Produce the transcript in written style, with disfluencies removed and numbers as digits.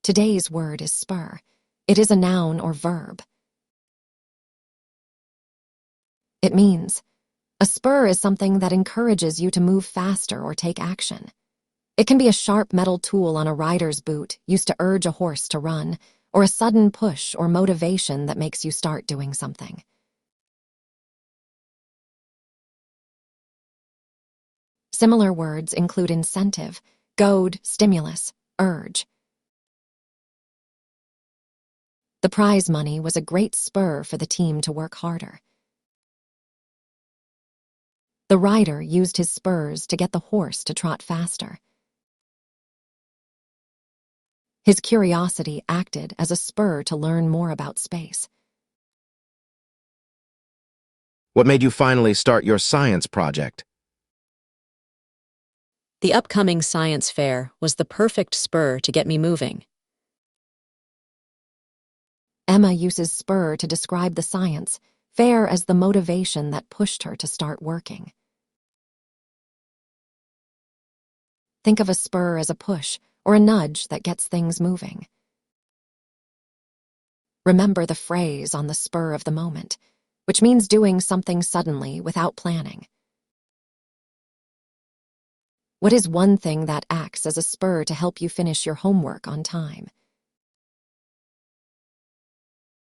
Today's word is spur. It is a noun or verb. It means, a spur is something that encourages you to move faster or take action. It can be a sharp metal tool on a rider's boot used to urge a horse to run, or a sudden push or motivation that makes you start doing something. Similar words include incentive, goad, stimulus, urge. The prize money was a great spur for the team to work harder. The rider used his spurs to get the horse to trot faster. His curiosity acted as a spur to learn more about space. What made you finally start your science project? The upcoming science fair was the perfect spur to get me moving. Emma uses spur to describe the science, fair as the motivation that pushed her to start working. Think of a spur as a push or a nudge that gets things moving. Remember the phrase on the spur of the moment, which means doing something suddenly without planning. What is one thing that acts as a spur to help you finish your homework on time?